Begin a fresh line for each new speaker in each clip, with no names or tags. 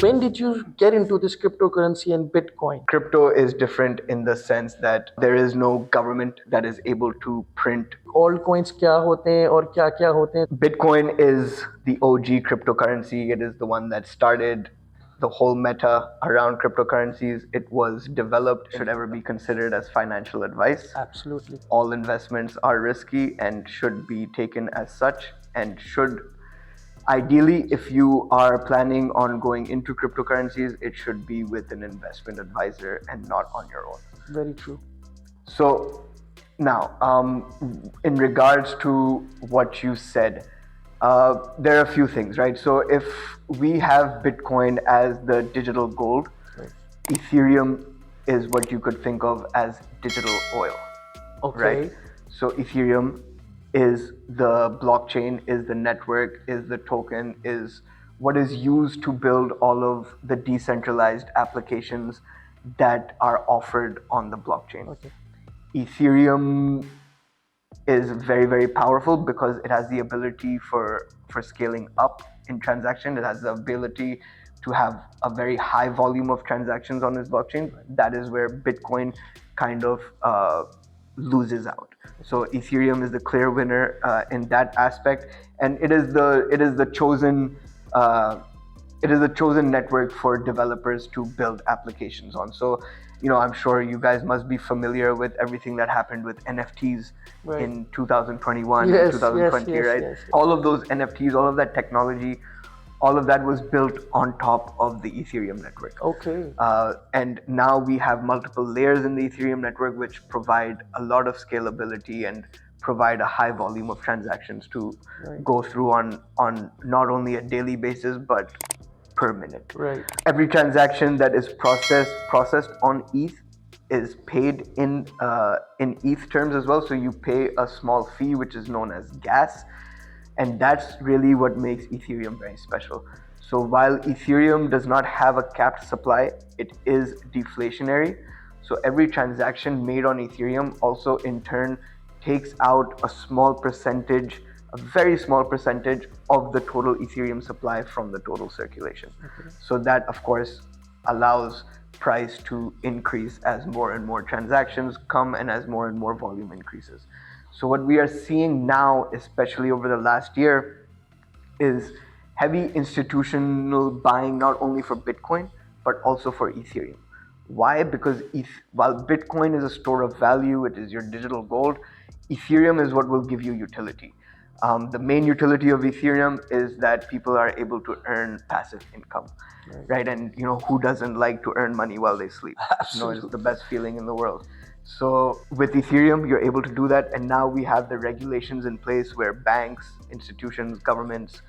When did you get into this cryptocurrency and Bitcoin?
Crypto is different in the sense that there is no government that is able to print.
Altcoins क्या होते हैं और क्या क्या होते हैं?
Bitcoin is the OG cryptocurrency. It is the one that started the whole meta around cryptocurrencies. It was developed, should ever be considered as financial advice.
Absolutely.
All investments are risky and should be taken as such, and should, ideally, if you are planning on going into cryptocurrencies, it should be with an investment advisor and not on your own.
Very true.
So now, in regards to what you said, there are a few things, right? So if we have Bitcoin as the digital gold,
Right.
Ethereum is what you could think of as digital oil,
Okay.
right? So Ethereum is the blockchain, is the network, is the token, is what is used to build all of the decentralized applications that are offered on the blockchain.
Okay.
Ethereum is very, very powerful because it has the ability for scaling up in transaction. It has the ability to have a very high volume of transactions on its blockchain. That is where Bitcoin kind of loses out. So Ethereum is the clear winner in that aspect, and it is the chosen network for developers to build applications on. So, I'm sure you guys must be familiar with everything that happened with NFTs
Right.
in 2021
Yes,
and 2020,
yes,
right?
yes.
All of those NFTs, all of that technology, all of that was built on top of the Ethereum network.
Okay.
And now we have multiple layers in the Ethereum network which provide a lot of scalability and provide a high volume of transactions to
Right.
go through on not only a daily basis but per minute.
Right.
Every transaction that is processed on ETH is paid in ETH terms as well. So you pay a small fee which is known as gas. And that's really what makes Ethereum very special. So while Ethereum does not have a capped supply, it is deflationary. So every transaction made on Ethereum also in turn takes out a small percentage, a very small percentage of the total Ethereum supply from the total circulation.
Okay.
So that, of course, allows price to increase as more and more transactions come and as more and more volume increases. So what we are seeing now, especially over the last year, is heavy institutional buying, not only for Bitcoin, but also for Ethereum. Why? Because while Bitcoin is a store of value, it is your digital gold, Ethereum is what will give you utility. The main utility of Ethereum is that people are able to earn passive income, right? And who doesn't like to earn money while they sleep?
Absolutely.
It's the best feeling in the world. So with Ethereum, you're able to do that, and now we have the regulations in place where banks, institutions, governments,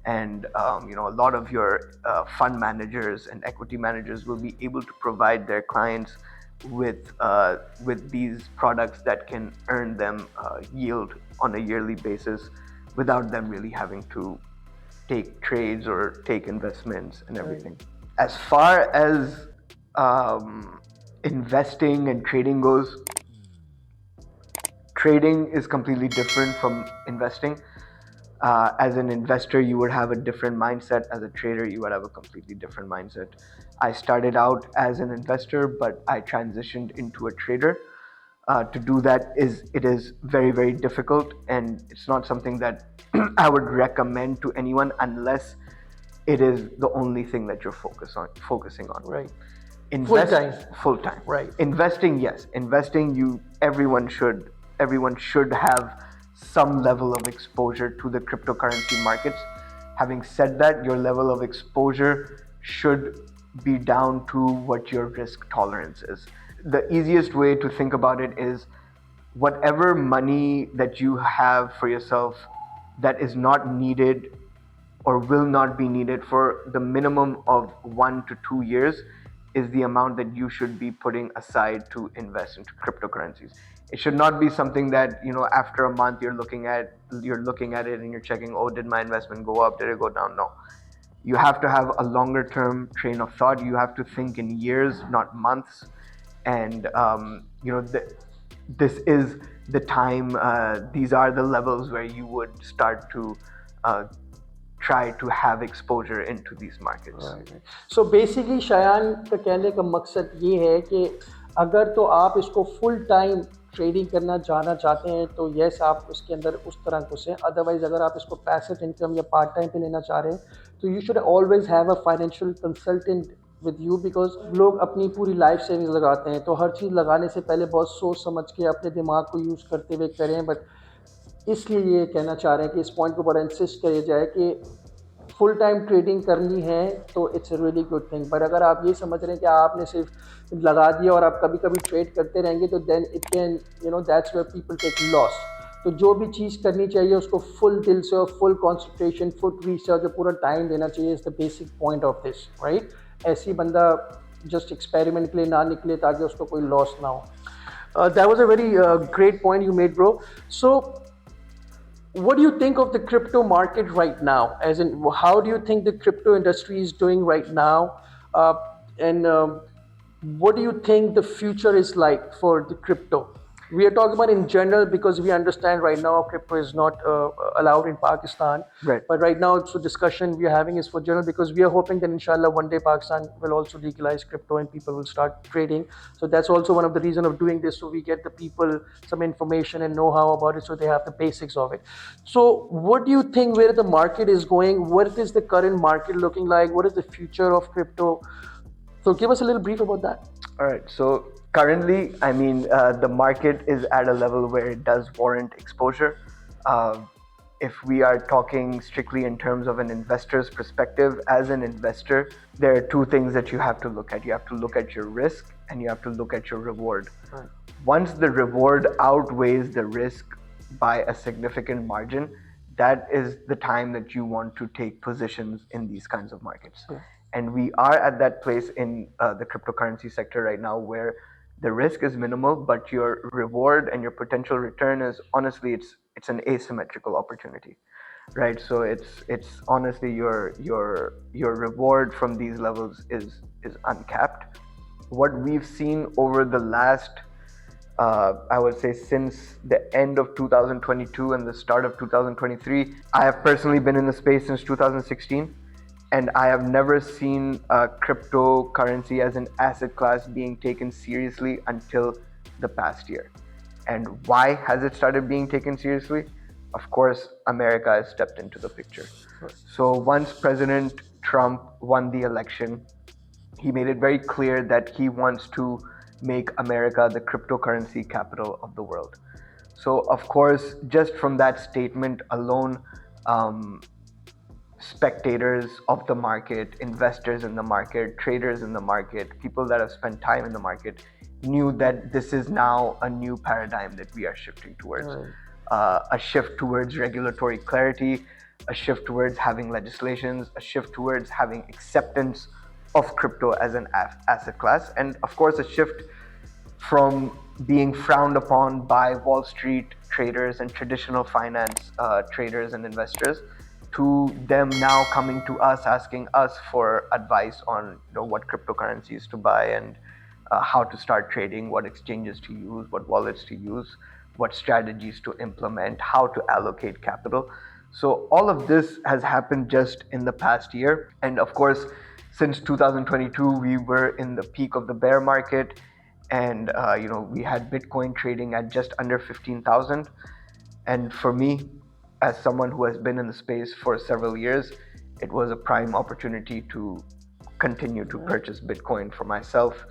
and a lot of your fund managers and equity managers will be able to provide their clients with these products that can earn them yield on a yearly basis without them really having to take trades or take investments and everything. Right. As far as investing and trading goes, trading is completely different from investing. As an investor, you would have a different mindset. As a trader, you would have a completely different mindset. I started out as an investor, but I transitioned into a trader. To do that it is very, very difficult, and it's not something that I would recommend to anyone unless it is the only thing that you're focusing on.
Right.
Full time.
Right.
Investing, yes. Investing, everyone should have some level of exposure to the cryptocurrency markets. Having said that, your level of exposure should be down to what your risk tolerance is. The easiest way to think about it is whatever money that you have for yourself that is not needed or will not be needed for the minimum of 1 to 2 years is the amount that you should be putting aside to invest into cryptocurrencies. It should not be something that after a month you're looking at it and you're checking, oh, did my investment go up, did it go down? No. You have to have a longer term train of thought. You have to think in years, not months. And this is the time, these are the levels where you would start to try to have exposure into these markets.
So basically Shayan का कहने का मकसद ये है कि अगर तो आप इसको फुल टाइम ट्रेडिंग करना जाना चाहते हैं तो यस आप उसके अंदर उस तरह घुसें, अदरवाइज अगर आप इसको पैसिव इनकम या पार्ट टाइम पे लेना चाह रहे हैं तो you should always have a financial consultant with you, because लोग अपनी पूरी लाइफ सेविंग्स लगाते हैं तो हर चीज़ लगाने से पहले बहुत सोच समझ के अपने दिमाग को यूज़ करते हुए करें। बट इसलिए ये कहना चाह रहे हैं कि इस पॉइंट को बड़ा इंसिस्ट किया जाए कि फुल टाइम ट्रेडिंग करनी है तो it's a really good thing. But अगर आप ये समझ रहे हैं कि आपने सिर्फ लगा दिया और आप कभी कभी ट्रेड करते रहेंगे तो then it can that's where people take loss. तो जो भी चीज़ करनी चाहिए उसको फुल दिल से और फुल कॉन्सेंट्रेशन फुल रिसर्च और पूरा टाइम देना चाहिए। Is the basic point of this, right. ऐसी बंदा जस्ट एक्सपेरिमेंट के लिए ना निकले ताकि उसको कोई लॉस ना हो। That was a very great point you made, bro. So what do you think of the crypto market right now? As in, how do you think the crypto industry is doing right now? And what do you think the future is like for the crypto? We are talking about in general because we understand right now crypto is not allowed in Pakistan.
Right.
But right now, so discussion we are having is for general because we are hoping that inshallah one day Pakistan will also legalize crypto and people will start trading. So that's also one of the reason of doing this. So we get the people some information and know-how about it, so they have the basics of it. So what do you think where the market is going? What is the current market looking like? What is the future of crypto? So give us a little brief about that.
All right. So currently, I mean, the market is at a level where it does warrant exposure. If we are talking strictly in terms of an investor's perspective, as an investor, there are two things that you have to look at. You have to look at your risk and you have to look at your reward.
Right.
Once the reward outweighs the risk by a significant margin, that is the time that you want to take positions in these kinds of markets.
Yeah.
And we are at that place in the cryptocurrency sector right now where the risk is minimal, but your reward and your potential return is honestly, it's an asymmetrical opportunity, right? So it's honestly your reward from these levels is uncapped. What we've seen over the last, I would say since the end of 2022 and the start of 2023, I have personally been in the space since 2016. And I have never seen cryptocurrency as an asset class being taken seriously until the past year. And why has it started being taken seriously? Of course, America has stepped into the picture.
Right.
So once President Trump won the election, he made it very clear that he wants to make America the cryptocurrency capital of the world. So of course, just from that statement alone, spectators of the market, investors in the market, traders in the market, people that have spent time in the market knew that this is now a new paradigm that we are shifting towards.
Right.
A shift towards regulatory clarity, a shift towards having legislations, a shift towards having acceptance of crypto as an asset class, and of course a shift from being frowned upon by Wall Street traders and traditional finance traders and investors to them now coming to us, asking us for advice on what cryptocurrencies to buy and how to start trading, what exchanges to use, what wallets to use, what strategies to implement, how to allocate capital. So all of this has happened just in the past year. And of course, since 2022, we were in the peak of the bear market, and we had Bitcoin trading at just under 15,000. And for me, as someone who has been in the space for several years, it was a prime opportunity to continue to purchase Bitcoin for myself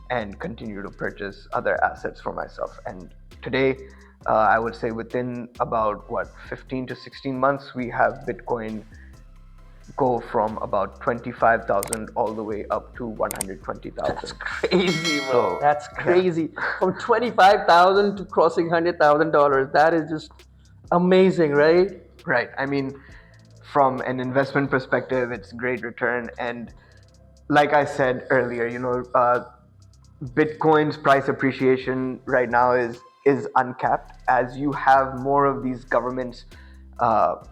and continue to purchase other assets for myself. And today, I would say within about 15 to 16 months, we have Bitcoin go from about 25,000 all the way up to 120,000.
That's crazy, bro.
So,
that's crazy. Yeah. From 25,000 to crossing $100,000. That is just amazing, right?
Right. I mean, from an investment perspective, it's great return. And like I said earlier, Bitcoin's price appreciation right now is uncapped, as you have more of these governments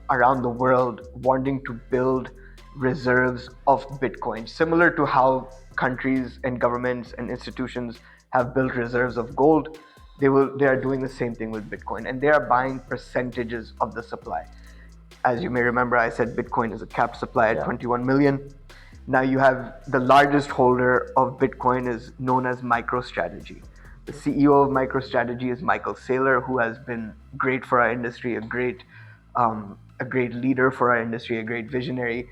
around the world wanting to build reserves of Bitcoin, similar to how countries and governments and institutions have built reserves of gold. They are doing the same thing with Bitcoin, and they are buying percentages of the supply. As you may remember, I said Bitcoin is a capped supply at
Yeah.
21 million. Now you have the largest holder of Bitcoin is known as MicroStrategy. The CEO of MicroStrategy is Michael Saylor, who has been great for our industry, a great leader for our industry, a great visionary.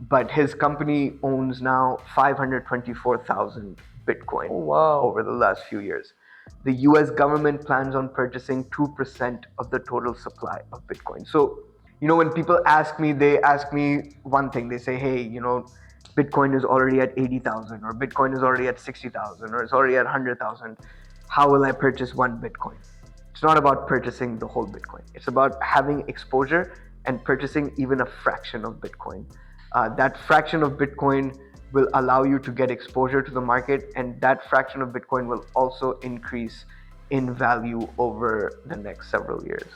But his company owns now 524,000 Bitcoin over the last few years. The US government plans on purchasing 2% of the total supply of Bitcoin. So, when people ask me, they ask me one thing. They say, hey, Bitcoin is already at 80,000, or Bitcoin is already at 60,000, or it's already at 100,000. How will I purchase one Bitcoin? It's not about purchasing the whole Bitcoin. It's about having exposure and purchasing even a fraction of Bitcoin. That fraction of Bitcoin will allow you to get exposure to the market, and that fraction of Bitcoin will also increase in value over the next several years.